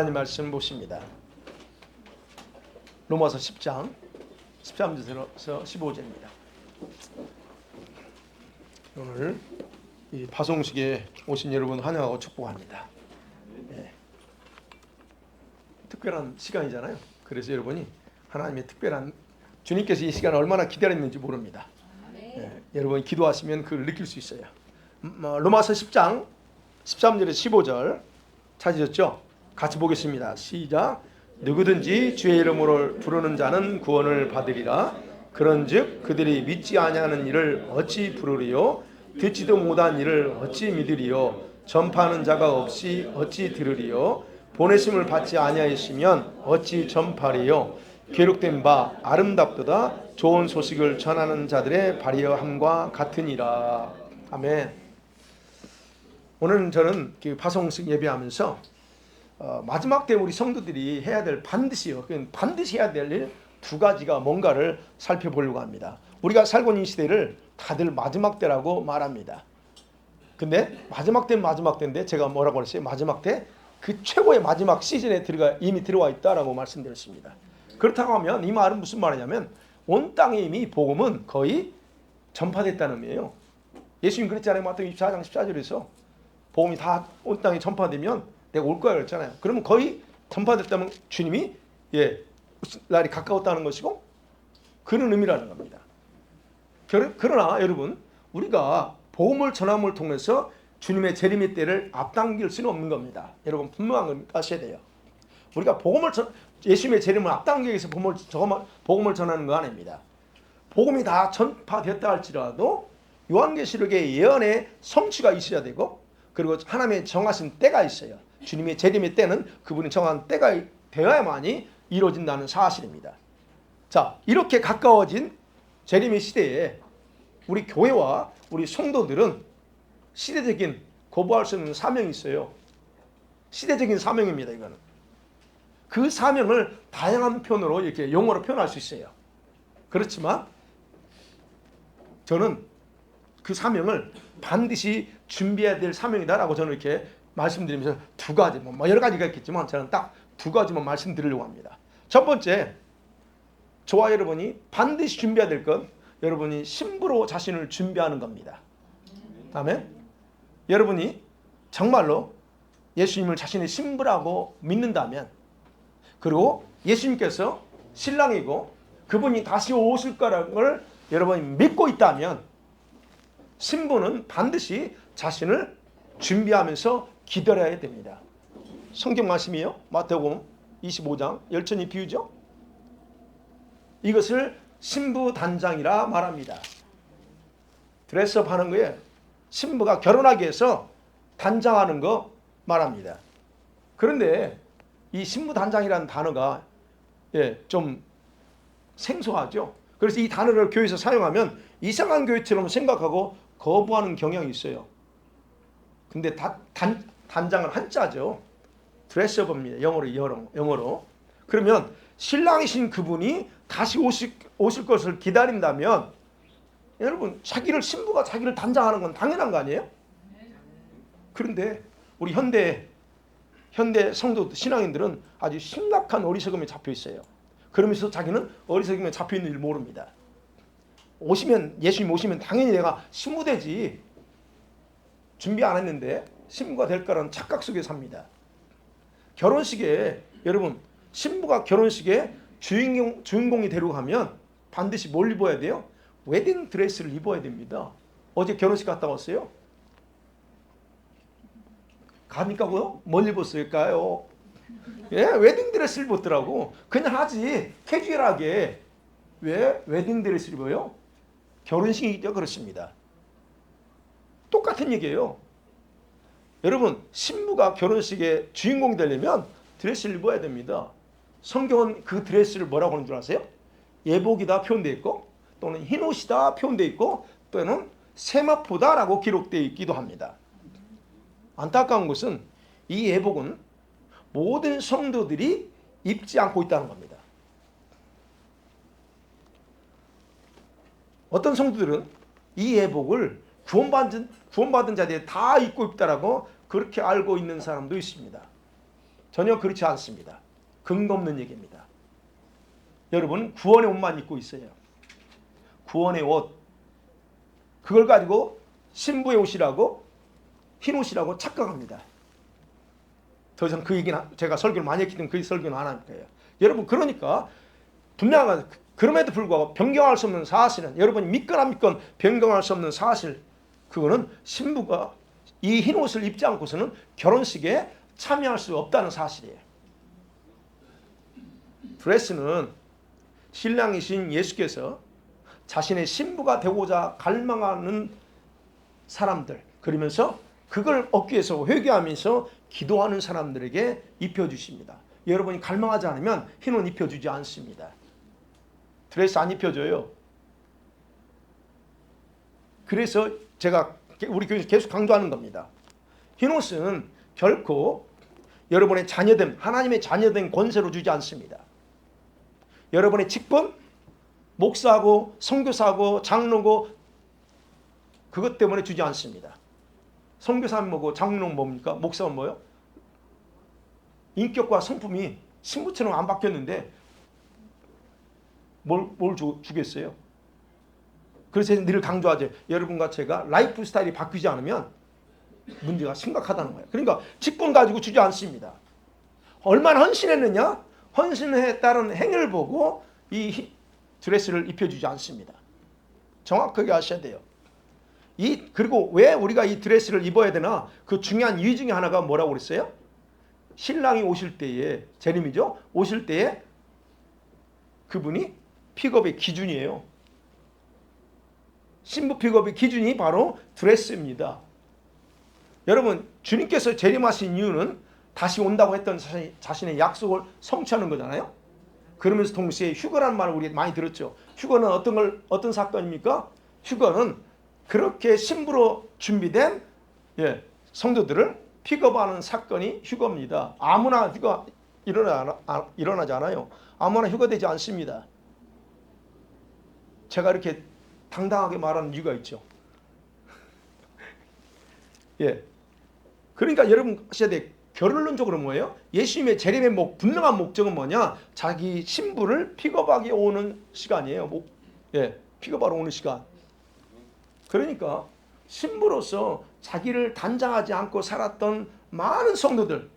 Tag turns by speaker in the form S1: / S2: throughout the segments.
S1: 하나님 말씀 보십니다. 로마서 10장 13절에서 15절입니다. 오늘 이 파송식에 오신 여러분 환영하고 축복합니다. 특별한 시간이잖아요. 그래서 여러분이 하나님의 특별한 주님께서 이 시간을 얼마나 기다렸는지 모릅니다. 여러분이 기도하시면 그걸 느낄 수 있어요. 로마서 10장 13절에서 15절 찾으셨죠? 같이 보겠습니다. 시작. 누구든지 주의 이름으로 부르는 자는 구원을 받으리라. 그런즉 그들이 믿지 아니하는 일을 어찌 부르리요? 듣지도 못한 일을 어찌 믿으리요? 전파하는 자가 없이 어찌 들으리요? 보내심을 받지 아니하였으면 어찌 전파리요? 기록된 바 아름답도다 좋은 소식을 전하는 자들의 발휘함과 같으니라. 아멘. 오늘 저는 파송식 예배하면서 마지막 때 우리 성도들이 해야 될 반드시 해야 될 일 두 가지가 뭔가를 살펴보려고 합니다. 우리가 살고 있는 시대를 다들 마지막 때라고 말합니다. 근데 마지막 때는 마지막 때인데 제가 뭐라고 그랬어요? 마지막 때 그 최고의 마지막 시즌에 이미 들어와 있다라고 말씀드렸습니다. 그렇다고 하면 이 말은 무슨 말이냐면 온 땅에 이미 복음은 거의 전파됐다는 의미예요. 예수님 그랬잖아요. 마태복음 24장 14절에서 복음이 다 온 땅에 전파되면 내가 올 거야 그랬잖아요. 그러면 거의 전파됐다면 주님이 날이 가까웠다는 것이고 그런 의미라는 겁니다. 그러나 여러분 우리가 복음을 전함을 통해서 주님의 재림의 때를 앞당길 수는 없는 겁니다. 여러분 분명한 걸 아셔야 돼요. 우리가 예수님의 재림을 앞당기기 위해서 복음을 전하는 거 아닙니다. 복음이 다 전파되었다 할지라도 요한계시록의 예언의 성취가 있어야 되고 그리고 하나님의 정하신 때가 있어요. 주님의 재림의 때는 그분이 정한 때가 되어야만이 이루어진다는 사실입니다. 자, 이렇게 가까워진 재림의 시대에 우리 교회와 우리 성도들은 시대적인 거부할 수 없는 사명이 있어요. 시대적인 사명입니다. 이거는 그 사명을 다양한 표현으로 이렇게 용어로 표현할 수 있어요. 그렇지만 저는 그 사명을 반드시 준비해야 될 사명이다라고 저는 이렇게 말씀드리면서 두 가지, 여러 가지가 있겠지만 저는 딱 두 가지만 말씀드리려고 합니다. 첫 번째, 저와 여러분이 반드시 준비해야 될 건 여러분이 신부로 자신을 준비하는 겁니다. 아멘. 여러분이 정말로 예수님을 자신의 신부라고 믿는다면 그리고 예수님께서 신랑이고 그분이 다시 오실 거라는 걸 여러분이 믿고 있다면 신부는 반드시 자신을 준비하면서 기다려야 됩니다. 성경 말씀이요. 마태복음 25장 열천이 비유죠. 이것을 신부 단장이라 말합니다. 드레스업 하는 거에 신부가 결혼하기 위해서 단장하는 거 말합니다. 그런데 이 신부 단장이라는 단어가 좀 생소하죠. 그래서 이 단어를 교회에서 사용하면 이상한 교회처럼 생각하고 거부하는 경향이 있어요. 근데 단장은 한자죠. 드레스업입니다. 영어로. 그러면 신랑이신 그분이 다시 오실 것을 기다린다면 여러분 신부가 자기를 단장하는 건 당연한 거 아니에요? 그런데 우리 현대 성도 신앙인들은 아주 심각한 어리석음에 잡혀 있어요. 그러면서 자기는 어리석음에 잡혀 있는 줄 모릅니다. 예수님 오시면 당연히 내가 신부되지. 준비 안 했는데 신부가 될 거라는 착각 속에 삽니다. 결혼식에 여러분 신부가 결혼식에 주인공이 되려고 하면 반드시 뭘 입어야 돼요? 웨딩 드레스를 입어야 됩니다. 어제 결혼식 갔다 왔어요? 가니까고요? 뭘 입었을까요? 웨딩 드레스를 입었더라고. 그냥 하지 캐주얼하게 왜 웨딩 드레스를 입어요? 결혼식이죠. 그렇습니다. 똑같은 얘기예요. 여러분 신부가 결혼식의 주인공이 되려면 드레스를 입어야 됩니다. 성경은 그 드레스를 뭐라고 하는 줄 아세요? 예복이다 표현되어 있고 또는 흰옷이다 표현되어 있고 또는 세마포다라고 기록되어 있기도 합니다. 안타까운 것은 이 예복은 모든 성도들이 입지 않고 있다는 겁니다. 어떤 성도들은 이 예복을 구원받은 자들이 다 입고 있다라고 그렇게 알고 있는 사람도 있습니다. 전혀 그렇지 않습니다. 근거 없는 얘기입니다. 여러분 구원의 옷만 입고 있어요. 구원의 옷. 그걸 가지고 신부의 옷이라고 흰 옷이라고 착각합니다. 더 이상 그 얘기는 제가 설교를 많이 했기 때문에 그 설교는 안 할 거예요. 여러분 그러니까 분명한 그럼에도 불구하고 변경할 수 없는 사실은 여러분이 믿건 안 믿건 변경할 수 없는 사실 그거는 신부가 이 흰 옷을 입지 않고서는 결혼식에 참여할 수 없다는 사실이에요. 드레스는 신랑이신 예수께서 자신의 신부가 되고자 갈망하는 사람들 그러면서 그걸 얻기 위해서 회개하면서 기도하는 사람들에게 입혀주십니다. 여러분이 갈망하지 않으면 흰 옷 입혀주지 않습니다. 드레스 안 입혀줘요. 그래서 제가 우리 교회에서 계속 강조하는 겁니다. 흰 옷은 결코 여러분의 자녀됨, 하나님의 자녀된 권세로 주지 않습니다. 여러분의 직분, 목사고 선교사고 장로고 그것 때문에 주지 않습니다. 선교사는 뭐고 장로는 뭡니까? 목사는 뭐요? 인격과 성품이 신부처럼 안 바뀌었는데 뭘 주겠어요? 그래서 늘 강조하죠. 여러분과 제가 라이프 스타일이 바뀌지 않으면 문제가 심각하다는 거예요. 그러니까 직분 가지고 주지 않습니다. 얼마나 헌신했느냐? 헌신에 따른 행위를 보고 이 드레스를 입혀주지 않습니다. 정확하게 아셔야 돼요. 그리고 왜 우리가 이 드레스를 입어야 되나? 그 중요한 이유 중에 하나가 뭐라고 그랬어요? 신랑이 오실 때에 재림이죠. 오실 때에 그분이 픽업의 기준이에요. 신부 픽업의 기준이 바로 드레스입니다. 여러분 주님께서 재림하신 이유는 다시 온다고 했던 자신의 약속을 성취하는 거잖아요. 그러면서 동시에 휴거라는 말을 우리 많이 들었죠. 휴거는 어떤 사건입니까? 휴거는 그렇게 신부로 준비된 성도들을 픽업하는 사건이 휴거입니다. 아무나 휴거 일어나지 않아요. 아무나 휴거되지 않습니다. 제가 이렇게 당당하게 말하는 이유가 있죠. 그러니까 여러분 아셔야 돼. 결론적으로 뭐예요? 예수님의 재림의 분명한 목적은 뭐냐? 자기 신부를 픽업하기 오는 시간이에요. 픽업하러 오는 시간. 그러니까 신부로서 자기를 단장하지 않고 살았던 많은 성도들,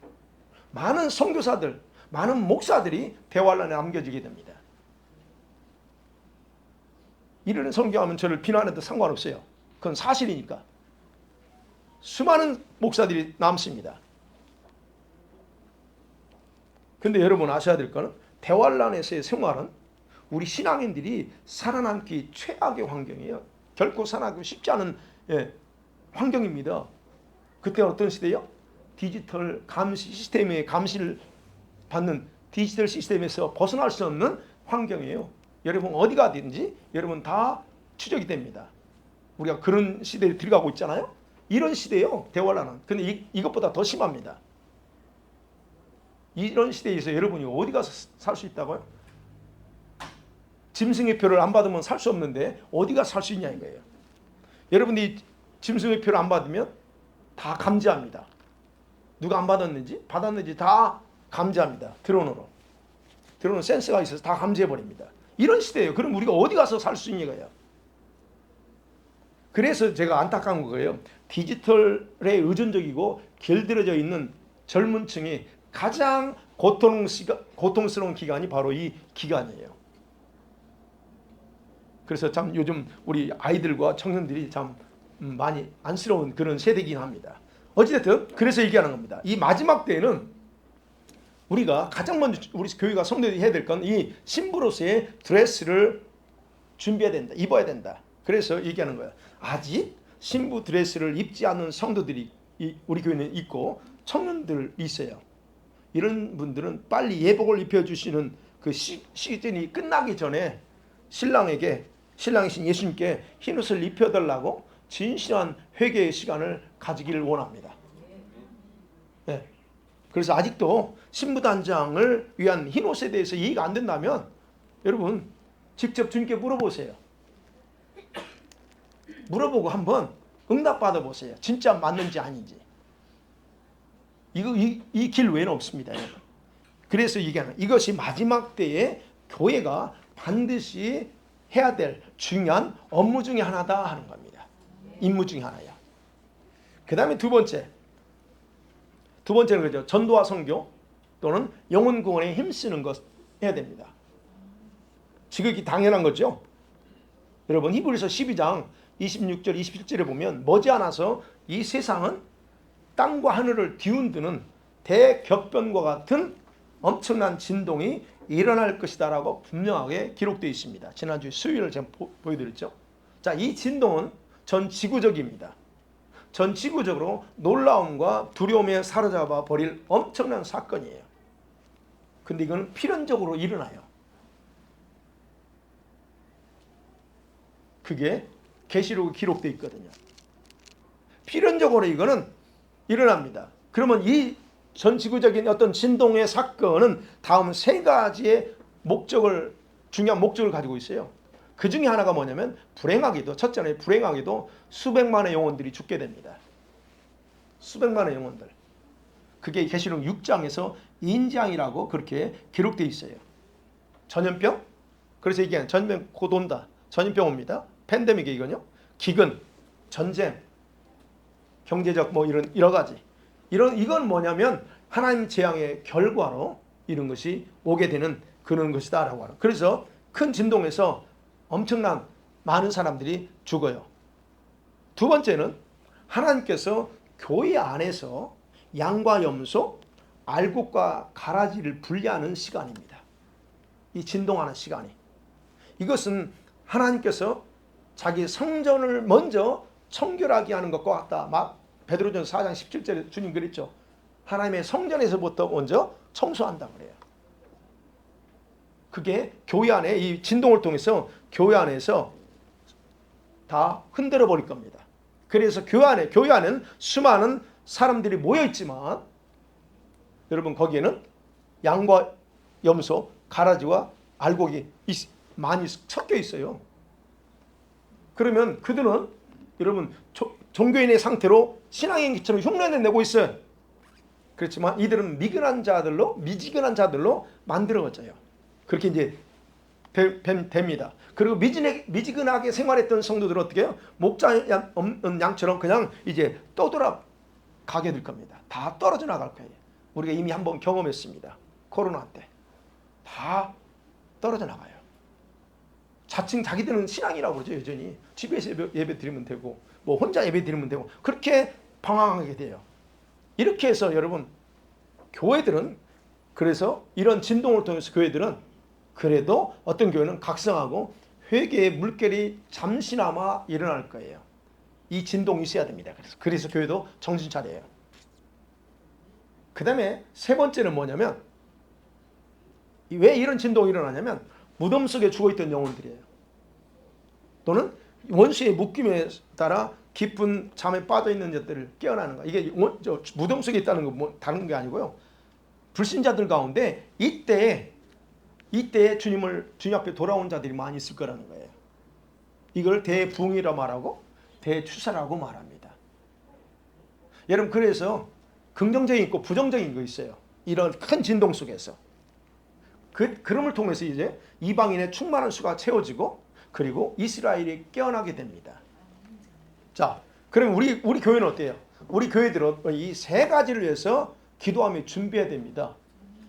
S1: 많은 선교사들, 많은 목사들이 대환란에 남겨지게 됩니다. 이런 선교하면 저를 비난해도 상관없어요. 그건 사실이니까. 수많은 목사들이 남습니다. 근데 여러분 아셔야 될 거는 대환란에서의 생활은 우리 신앙인들이 살아남기 최악의 환경이에요. 결코 살아남기 쉽지 않은 환경입니다. 그때 어떤 시대요? 디지털 감시 시스템의 감시를 받는 디지털 시스템에서 벗어날 수 없는 환경이에요. 여러분 어디 가든지 여러분 다 추적이 됩니다. 우리가 그런 시대에 들어가고 있잖아요. 이런 시대예요. 대환란은. 근데 이것보다 더 심합니다. 이런 시대에서 여러분이 어디 가서 살 수 있다고요? 짐승의표를 안 받으면 살 수 없는데 어디가 살 수 있냐 이거예요. 여러분이 짐승의표를 안 받으면 다 감지합니다. 누가 안 받았는지 다 감지합니다. 드론으로. 드론은 센서가 있어서 다 감지해버립니다. 이런 시대예요. 그럼 우리가 어디 가서 살 수 있냐 이거예요. 그래서 제가 안타까운 거예요. 디지털에 의존적이고 길들여져 있는 젊은 층이 가장 고통스러운 기간이 바로 이 기간이에요. 그래서 참 요즘 우리 아이들과 청년들이 참 많이 안쓰러운 그런 세대이긴 합니다. 어찌됐든 그래서 얘기하는 겁니다. 이 마지막 때에는 우리가 가장 먼저 우리 교회가 성도들이 해야 될 건 이 신부로서의 드레스를 준비해야 된다. 입어야 된다. 그래서 얘기하는 거예요. 아직 신부 드레스를 입지 않는 성도들이 우리 교회는 있고 청년들 있어요. 이런 분들은 빨리 예복을 입혀주시는 그 시즌이 끝나기 전에 신랑이신 예수님께 흰옷을 입혀달라고 진실한 회개의 시간을 가지기를 원합니다. 네. 그래서 아직도 신부단장을 위한 흰옷에 대해서 이해가 안 된다면 여러분 직접 주님께 물어보세요. 물어보고 한번 응답 받아보세요. 진짜 맞는지 아닌지. 이 길 외에는 없습니다. 여러분. 그래서 이것이 마지막 때에 교회가 반드시 해야 될 중요한 업무 중에 하나다 하는 겁니다. 임무 중에 하나야. 그 다음에 두 번째는 그죠. 전도와 선교 또는 영혼 구원에 힘쓰는 것 해야 됩니다. 지극히 당연한 거죠. 여러분 히브리서 12장 26절 27절에 보면 머지않아서 이 세상은 땅과 하늘을 뒤흔드는 대격변과 같은 엄청난 진동이 일어날 것이다 라고 분명하게 기록되어 있습니다. 지난주 수요일을 제가 보여드렸죠. 자, 이 진동은 전 지구적입니다. 전 지구적으로 놀라움과 두려움에 사로잡아 버릴 엄청난 사건이에요. 근데 이건 필연적으로 일어나요. 그게 계시록에 기록되어 있거든요. 필연적으로 이거는 일어납니다. 그러면 이 전 지구적인 어떤 진동의 사건은 다음 세 가지의 중요한 목적을 가지고 있어요. 그 중에 하나가 뭐냐면 첫째는 불행하게도 수백만의 영혼들이 죽게 됩니다. 수백만의 영혼들. 그게 계시록 6장에서 인장이라고 그렇게 기록되어 있어요. 전염병? 그래서 얘기하는 전염병 곧 온다. 전염병 옵니다. 팬데믹이 이거요. 기근, 전쟁, 경제적 이런 여러 가지. 이건 뭐냐면 하나님 재앙의 결과로 이런 것이 오게 되는 그런 것이다라고 하는. 그래서 큰 진동에서 엄청난 많은 사람들이 죽어요. 두 번째는 하나님께서 교회 안에서 양과 염소, 알곡과 가라지를 분리하는 시간입니다. 이 진동하는 시간이. 이것은 하나님께서 자기 성전을 먼저 청결하게 하는 것과 같다. 베드로전서 4장 17절에 주님 그랬죠. 하나님의 성전에서부터 먼저 청소한다 그래요. 그게 교회 안에 이 진동을 통해서 교회 안에서 다 흔들어 버릴 겁니다. 그래서 교회 안에는 수많은 사람들이 모여 있지만 여러분 거기에는 양과 염소, 가라지와 알곡이 많이 섞여 있어요. 그러면 그들은 여러분 종교인의 상태로 신앙인처럼 흉내를 내고 있어요. 그렇지만 이들은 미지근한 자들로 만들어져요. 그렇게 이제 됩니다. 그리고 미지근하게 생활했던 성도들은 어떻게 해요? 목자 없는 양처럼 그냥 이제 떠돌아가게 될 겁니다. 다 떨어져 나갈 거예요. 우리가 이미 한번 경험했습니다. 코로나 때. 다 떨어져 나가요. 자칭 자기들은 신앙이라고 그러죠. 여전히 집에서 예배 드리면 되고 혼자 예배 드리면 되고 그렇게 방황하게 돼요. 이렇게 해서 여러분 교회들은 그래서 이런 진동을 통해서 교회들은 그래도 어떤 교회는 각성하고 회개의 물결이 잠시나마 일어날 거예요. 이 진동이 있어야 됩니다. 그래서 교회도 정신 차려요. 그 다음에 세 번째는 뭐냐면 왜 이런 진동이 일어나냐면 무덤 속에 죽어있던 영혼들이에요. 또는 원수의 묶임에 따라 깊은 잠에 빠져있는 자들을 깨어나는 거예요. 이게 무덤 속에 있다는 건 다른 게 아니고요. 불신자들 가운데 이때 주님 앞에 돌아온 자들이 많이 있을 거라는 거예요. 이걸 대부흥이라 말하고 대추사라고 말합니다. 여러분 그래서 긍정적인 있고 부정적인 거 있어요. 이런 큰 진동 속에서. 그럼을 통해서 이제 이방인의 충만한 수가 채워지고 그리고 이스라엘이 깨어나게 됩니다. 자, 그럼 우리 교회는 어때요? 우리 교회들은 이 세 가지를 위해서 기도하며 준비해야 됩니다.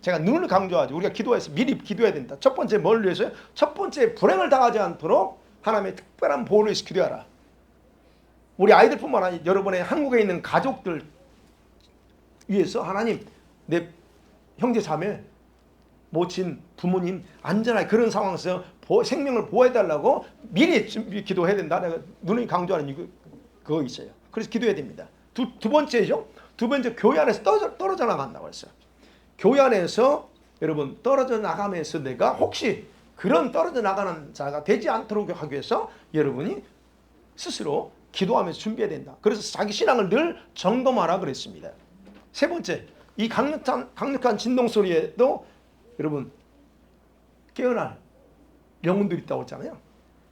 S1: 제가 늘 강조하죠. 우리가 기도해서 미리 기도해야 된다. 첫 번째 뭘 위해서요? 첫 번째 불행을 당하지 않도록 하나님의 특별한 보호를 위해서 기도하라. 우리 아이들뿐만 아니라 여러분의 한국에 있는 가족들 위해서 하나님 내 형제 자매 모친 부모님 안전하게 그런 상황에서 생명을 보호해달라고 미리 기도해야 된다. 내가 누누이 강조하는 그거 있어요. 그래서 기도해야 됩니다. 두 번째죠. 두 번째 교회 안에서 떨어져 나간다고 했어요. 교회 안에서 여러분 떨어져 나가면서 내가 혹시 그런 떨어져 나가는 자가 되지 않도록 하기 위해서 여러분이 스스로 기도하면서 준비해야 된다. 그래서 자기 신앙을 늘 점검하라 그랬습니다. 세 번째, 이 강력한 진동 소리에도 여러분 깨어날 영혼들이 있다고 했잖아요.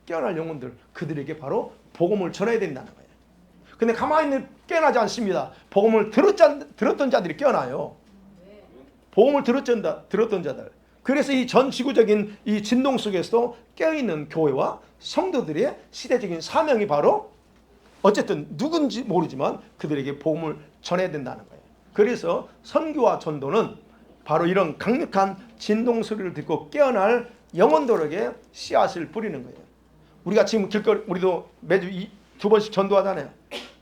S1: 깨어날 영혼들, 그들에게 바로 복음을 전해야 된다는 거예요. 근데 가만히 깨어나지 않습니다. 복음을 들었던 자들이 깨어나요. 복음을 들었던 자들. 그래서 이 전 지구적인 이 진동 속에서도 깨어있는 교회와 성도들의 시대적인 사명이 바로 어쨌든 누군지 모르지만 그들에게 복음을 전해야 된다는 거예요. 그래서 선교와 전도는 바로 이런 강력한 진동 소리를 듣고 깨어날 영혼들에게 씨앗을 뿌리는 거예요. 우리가 지금 우리도 매주 두 번씩 전도하잖아요.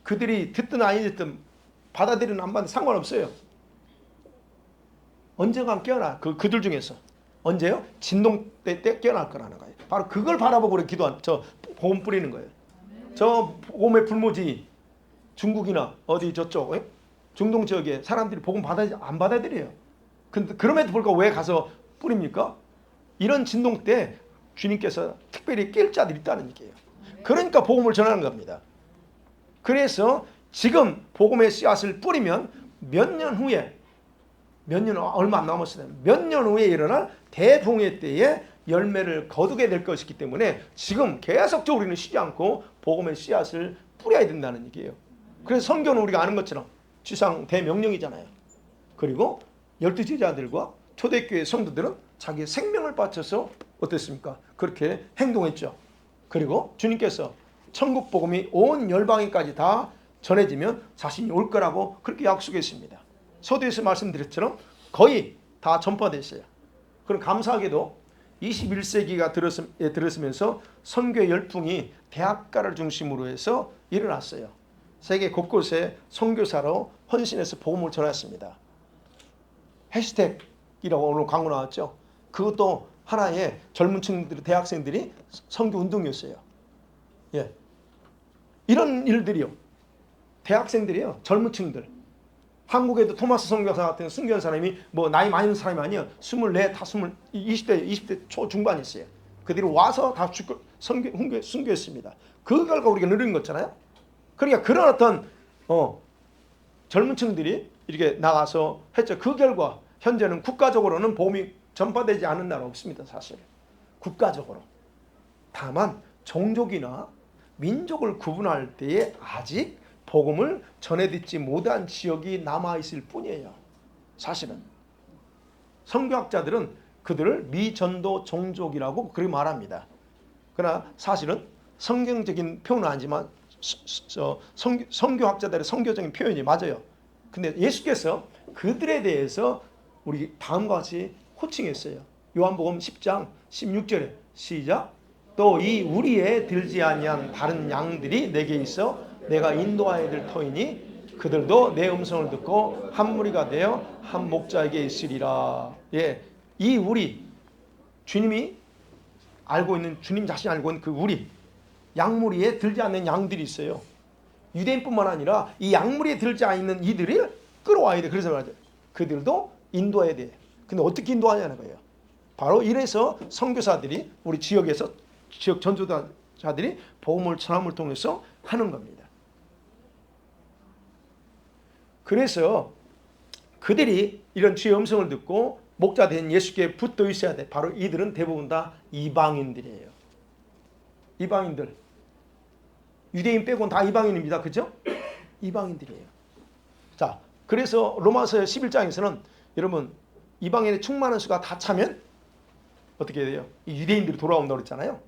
S1: 그들이 듣든 아니 듣든 받아들이든 안 받든 상관없어요. 언젠가 깨어나. 그들 중에서. 언제요? 진동 때 깨어날 거라는 거예요. 바로 그걸 바라보고 우리 복음 뿌리는 거예요. 저 복음의 불모지 중국이나 어디 저쪽 중동 지역에 사람들이 복음 안 받아들여요. 근데 그럼에도 불구하고 왜 가서 뿌립니까? 이런 진동 때 주님께서 특별히 깰 자들이 있다는 얘기예요. 그러니까 복음을 전하는 겁니다. 그래서 지금 복음의 씨앗을 뿌리면 몇 년 후에 얼마 안 남았어요. 몇 년 후에 일어날 대붕해 때에 열매를 거두게 될 것이기 때문에 지금 계속적으로 우리는 쉬지 않고 복음의 씨앗을 뿌려야 된다는 얘기예요. 그래서 성경은 우리가 아는 것처럼 지상 대명령이잖아요. 그리고 12제자들과 초대교회 성도들은 자기의 생명을 바쳐서 어땠습니까? 그렇게 행동했죠. 그리고 주님께서 천국 복음이 온 열방에까지 다 전해지면 자신이 올 거라고 그렇게 약속했습니다. 서두에서 말씀드렸처럼 거의 다 전파됐어요. 그럼 감사하게도 21세기가 들었으면서 선교 열풍이 대학가를 중심으로 해서 일어났어요. 세계 곳곳에 선교사로 헌신해서 복음을 전했습니다. 해시태그이라고 오늘 광고 나왔죠. 그것도 하나의 젊은 층들, 대학생들이 선교 운동이었어요. 예. 이런 일들이요. 대학생들이요. 젊은 층들. 한국에도 토마스 선교사 같은 순교한 사람이 뭐 나이 많은 사람이 아니에요. 24, 20대 초중반이었어요. 그들이 와서 다 순교했습니다. 그 결과 우리가 누린 거잖아요. 그러니까 그런 어떤 젊은 층들이 이렇게 나가서 했죠. 그 결과 현재는 국가적으로는 보험이 전파되지 않은 나라 없습니다. 사실. 국가적으로. 다만 종족이나 민족을 구분할 때에 아직 복음을 전해듣지 못한 지역이 남아있을 뿐이에요. 사실은. 선교학자들은 그들을 미전도 종족이라고 그렇게 말합니다. 그러나 사실은 성경적인 표현은 아니지만 선교학자들의 선교적인 표현이 맞아요. 근데 예수께서 그들에 대해서 우리 다음과 같이 호칭했어요. 요한복음 10장 16절에 시작. 또 이 우리에 들지 아니한 다른 양들이 내게 있어 내가 인도하여야 될 터이니 그들도 내 음성을 듣고 한 무리가 되어 한 목자에게 있으리라. 예, 이 우리 주님이 알고 있는 주님 자신이 알고 있는 그 우리 양무리에 들지 않는 양들이 있어요. 유대인뿐만 아니라 이 양무리에 들지 않는 이들을 끌어와야 돼. 그래서 말이죠. 그들도 인도해야 돼. 근데 어떻게 인도하냐는 거예요. 바로 이래서 선교사들이 우리 지역에서 지역 전도자들이 복음을 전함을 통해서 하는 겁니다. 그래서 그들이 이런 주의 음성을 듣고 목자 된 예수께 붙어 있어야 돼. 바로 이들은 대부분 다 이방인들이에요. 이방인들. 유대인 빼고는 다 이방인입니다. 그죠? 이방인들이에요. 자, 그래서 로마서 11장에서는 여러분 이방인의 충만한 수가 다 차면 어떻게 돼요? 유대인들이 돌아온다고 그랬잖아요.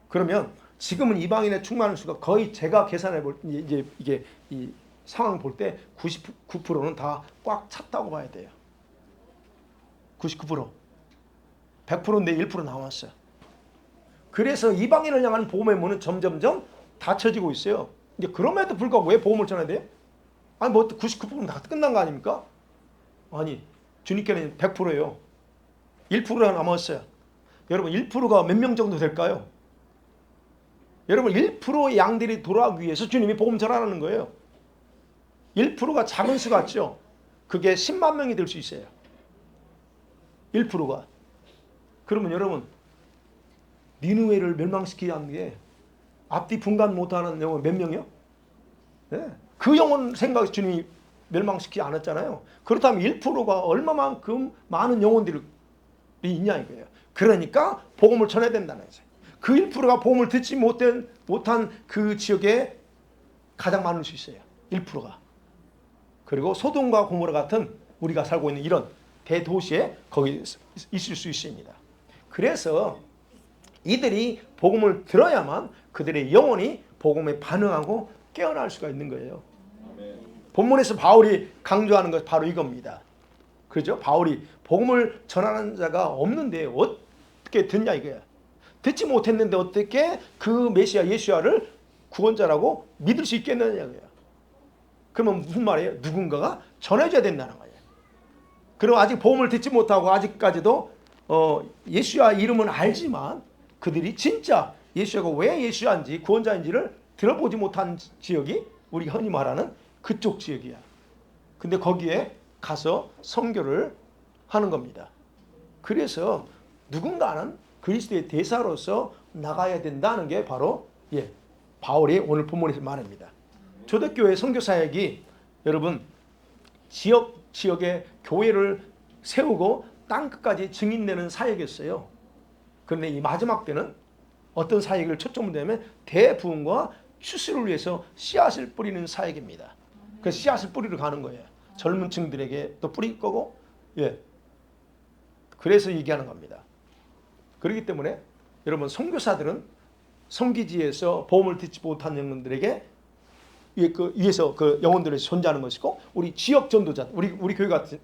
S1: 그러면 지금은 이방인의 충만한 수가 거의 제가 계산해 볼 이제 이게 이 상황 볼 때 99%는 다 꽉 찼다고 봐야 돼요. 99%. 100%인데 1% 남았어요. 그래서 이방인을 향한 복음의 문은 점점점 닫혀지고 있어요. 근데 그럼에도 불구하고 왜 복음을 전해야 돼요? 아니 뭐 99%는 다 끝난 거 아닙니까? 아니 주님께는 100%예요. 1%가 남았어요. 여러분 1%가 몇 명 정도 될까요? 여러분 1%의 양들이 돌아오기 위해서 주님이 복음 전하라는 거예요. 1%가 작은 수 같죠? 그게 10만 명이 될 수 있어요. 1%가. 그러면 여러분 니느웨를 멸망시키지 않는 게 앞뒤 분간 못하는 영혼 몇 명이요? 네. 그 영혼 생각해서 주님이 멸망시키지 않았잖아요. 그렇다면 1%가 얼마만큼 많은 영혼들이 있냐 이거예요. 그러니까 복음을 전해야 된다는 거죠. 그 1%가 복음을 듣지 못한 그 지역에 가장 많을 수 있어요. 1%가. 그리고 소돔과 고모라 같은 우리가 살고 있는 이런 대도시에 거기 있을 수 있습니다. 그래서 이들이 복음을 들어야만 그들의 영혼이 복음에 반응하고 깨어날 수가 있는 거예요. 본문에서 바울이 강조하는 것 바로 이겁니다. 그렇죠? 바울이 복음을 전하는 자가 없는데 어떻게 듣냐 이거야. 듣지 못했는데 어떻게 그 메시아 예수야를 구원자라고 믿을 수 있겠느냐고요. 그러면 무슨 말이에요? 누군가가 전해줘야 된다는 거예요. 그리고 아직 복음을 듣지 못하고 아직까지도 예수야 이름은 알지만 그들이 진짜 예수야가 왜 예수야인지 구원자인지를 들어보지 못한 지역이 우리 흔히 말하는 그쪽 지역이야. 근데 거기에 가서 선교를 하는 겁니다. 그래서 누군가는 그리스도의 대사로서 나가야 된다는 게 바로 바울이 오늘 본문에서 말합니다. 초대교회 선교 사역이 여러분 지역의 교회를 세우고 땅끝까지 증인되는 사역이었어요. 그런데 이 마지막 때는 어떤 사역을 초점을 두면 대부흥과 추수를 위해서 씨앗을 뿌리는 사역입니다. 그 씨앗을 뿌리러 가는 거예요. 젊은 층들에게 또 뿌릴 거고, 그래서 얘기하는 겁니다. 그렇기 때문에 여러분 선교사들은 성기지에서 복음을 듣지 못한 영혼들에게 위에서 그 영혼들을 존재하는 것이고, 우리 지역 전도자, 우리 교회 같은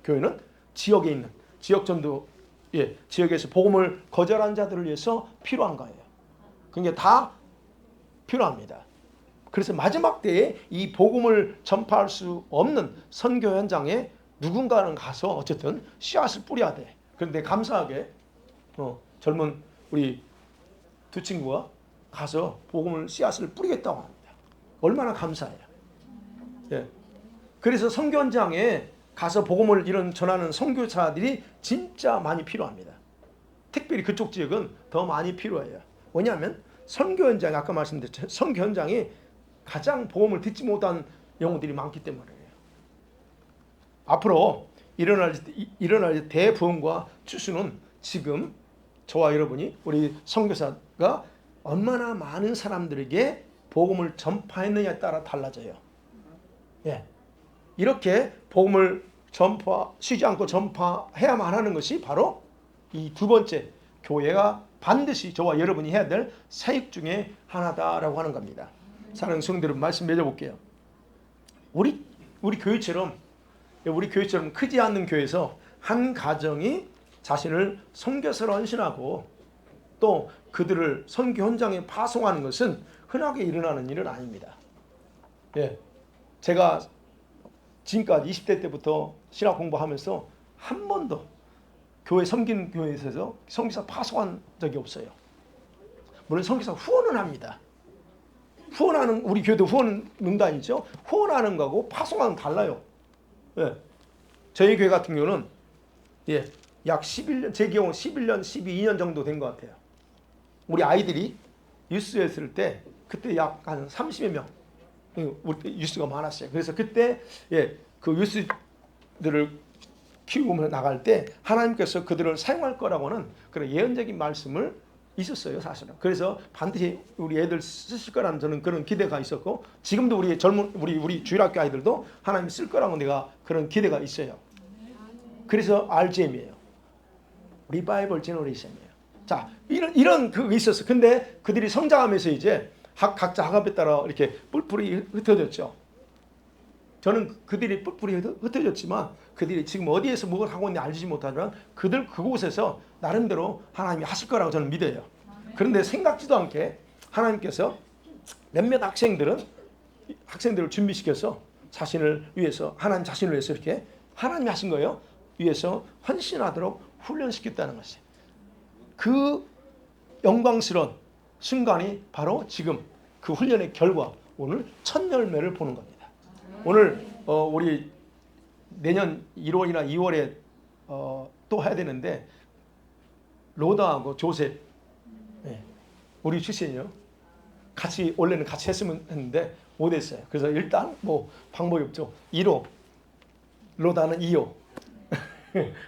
S1: 교회는 지역에 있는 지역 전도, 지역에서 복음을 거절한 자들을 위해서 필요한 거예요. 그게 다 필요합니다. 그래서 마지막 때에 이 복음을 전파할 수 없는 선교 현장에 누군가는 가서 어쨌든 씨앗을 뿌려야 돼. 그런데 감사하게 젊은 우리 두 친구가 가서 복음을 씨앗을 뿌리겠다고 합니다. 얼마나 감사해요. 그래서 선교 현장에 가서 복음을 전하는 선교사들이 진짜 많이 필요합니다. 특별히 그쪽 지역은 더 많이 필요해요. 왜냐하면 선교 현장이 아까 말씀드렸죠. 선교 현장이 가장 복음을 듣지 못한 영혼들이 많기 때문이에요. 앞으로 일어날 대부흥과 추수는 지금 저와 여러분이 우리 선교사가 얼마나 많은 사람들에게 복음을 전파했느냐에 따라 달라져요. 이렇게 복음을 쉬지 않고 전파해야만 하는 것이 바로 이 두 번째 교회가 반드시 저와 여러분이 해야 될 사역 중에 하나다라고 하는 겁니다. 사랑하는 성도들 말씀 맺어볼게요. 우리 교회처럼 크지 않는 교회에서 한 가정이 자신을 선교사로 헌신하고 또 그들을 선교 현장에 파송하는 것은 흔하게 일어나는 일은 아닙니다. 제가 지금까지 20대 때부터 신학 공부하면서 한 번도 교회 섬긴 교회에서 선교사 파송한 적이 없어요. 물론 선교사 후원은 합니다. 우리 교회도 후원 명단이죠. 후원하는 거하고 파송하는 달라요. 저희 교회 같은 경우는 약 11년, 제 경우 11년, 12년 정도 된 것 같아요. 우리 아이들이 유스에 있을 때 그때 약 한 30여 명 우리 유스가 많았어요. 그래서 그때 그 유스들을 키우며 나갈 때 하나님께서 그들을 사용할 거라고는 그런 예언적인 말씀을 있었어요, 사실은. 그래서 반드시 우리 애들 쓰실 거라는 저는 그런 기대가 있었고, 지금도 우리 우리 주일학교 아이들도 하나님 쓸 거라고 내가 그런 기대가 있어요. 그래서 RGM이에요. 리바이벌 제너레이션이에요. 자, 이런 그게 있었어. 근데 그들이 성장하면서 이제 각자 학업에 따라 이렇게 뿔뿔이 흩어졌죠. 저는 그들이 뿔뿔이 흩어졌지만 그들이 지금 어디에서 뭘 하고 있는지 알지 못하지만 그곳에서 나름대로 하나님이 하실 거라고 저는 믿어요. 그런데 생각지도 않게 하나님께서 몇몇 학생들을 준비시켜서 자신을 위해서, 하나님 자신을 위해서 이렇게 하나님이 하신 거예요. 위해서 헌신하도록 훈련시켰다는 것이에요. 그 영광스러운 순간이 바로 지금 그 훈련의 결과, 오늘 첫 열매를 보는 겁니다. 오늘 우리 내년 1월이나 2월에 또 해야 되는데 로다하고 조셉 우리 출신이요. 원래는 같이 했으면 했는데 못 했어요. 그래서 일단 뭐 방법이 없죠. 1호, 로다는 2호.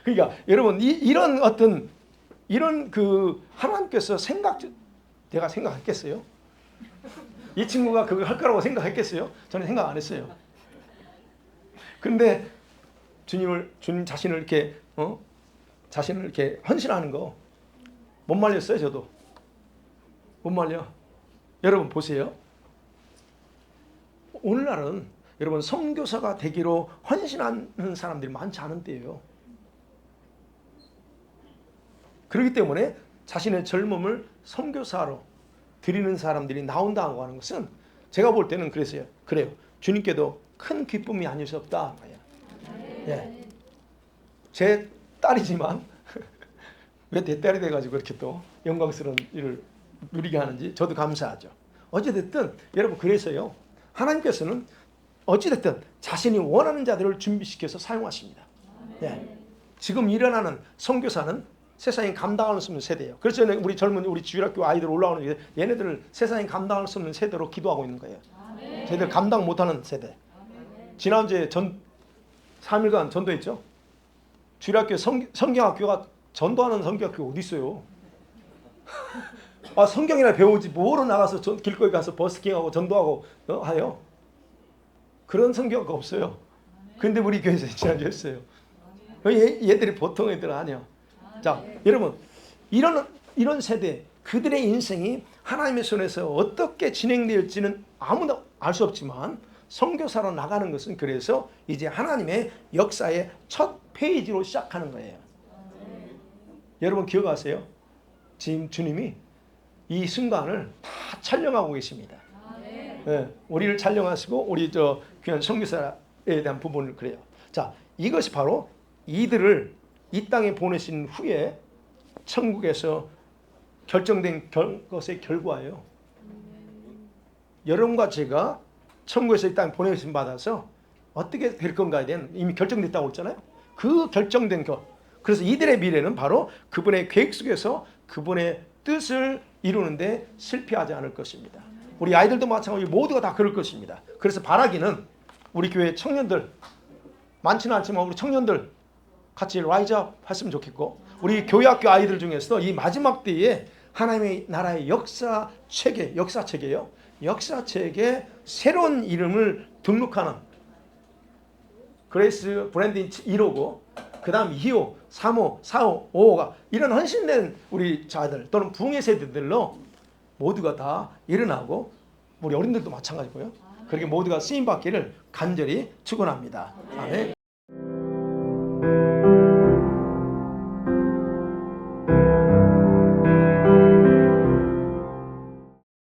S1: 그러니까 여러분 이런 그 하나님께서 제가 생각했겠어요? 이 친구가 그거 할 거라고 생각했겠어요? 저는 생각 안 했어요. 근데 주님 자신을 이렇게 자신을 이렇게 헌신하는 거 못 말렸어요. 저도 못 말려. 여러분 보세요. 오늘날은 여러분 선교사가 되기로 헌신하는 사람들이 많지 않은 때예요. 그렇기 때문에 자신의 젊음을 선교사로 드리는 사람들이 나온다고 하는 것은 제가 볼 때는 그래요. 주님께도 큰 기쁨이 아닐 수 없다. 예. 제 딸이지만 왜 내 딸이 돼가지고 이렇게 또 영광스러운 일을 누리게 하는지 저도 감사하죠. 어찌됐든 여러분 그래서요. 하나님께서는 어찌됐든 자신이 원하는 자들을 준비시켜서 사용하십니다. 예. 지금 일어나는 선교사는 세상에 감당할 수 없는 세대예요. 그래서 우리 젊은 우리 주일학교 아이들 올라오는 얘네들을 세상에 감당할 수 없는 세대로 기도하고 있는 거예요. 쟤들 감당 못하는 세대. 지난주에 3일간 전도했죠. 주일학교 성경학교가 전도하는 성경학교 어디 있어요? 아, 성경이나 배우지 뭐로 나가서 길거리 가서 버스킹하고 전도하고 하요? 그런 성경학교 없어요. 근데 우리 교회에서 지난주에 했어요. 얘들이 보통 애들 아니야. 자, 여러분 이런 세대 그들의 인생이 하나님의 손에서 어떻게 진행될지는 아무나 알 수 없지만 선교사로 나가는 것은 그래서 이제 하나님의 역사의 첫 페이지로 시작하는 거예요. 여러분 기억하세요? 지금 주님이 이 순간을 다 촬영하고 계십니다. 네, 우리를 촬영하시고 우리 귀한 선교사에 대한 부분을 그래요. 자, 이것이 바로 이들을 이 땅에 보내신 후에 천국에서 결정된 것의 결과예요. 여러분과 제가 천국에서 이 땅에 보내심 받아서 어떻게 될 건가에 대한 이미 결정됐다고 했잖아요. 그 결정된 것. 그래서 이들의 미래는 바로 그분의 계획 속에서 그분의 뜻을 이루는데 실패하지 않을 것입니다. 우리 아이들도 마찬가지로 모두가 다 그럴 것입니다. 그래서 바라기는 우리 교회 청년들 많지는 않지만 우리 청년들 같이 라이즈업 했으면 좋겠고 우리 교회학교 아이들 중에서도 이 마지막 때에 하나님의 나라의 역사책이에요. 역사책에 새로운 이름을 등록하는 그레이스 브랜딘 1호고 그 다음 2호, 3호, 4호, 5호가 이런 헌신된 우리 자들 또는 부흥의 세대들로 모두가 다 일어나고 우리 어린들도 마찬가지고요. 그렇게 모두가 쓰임받기를 간절히 축원합니다. 아멘.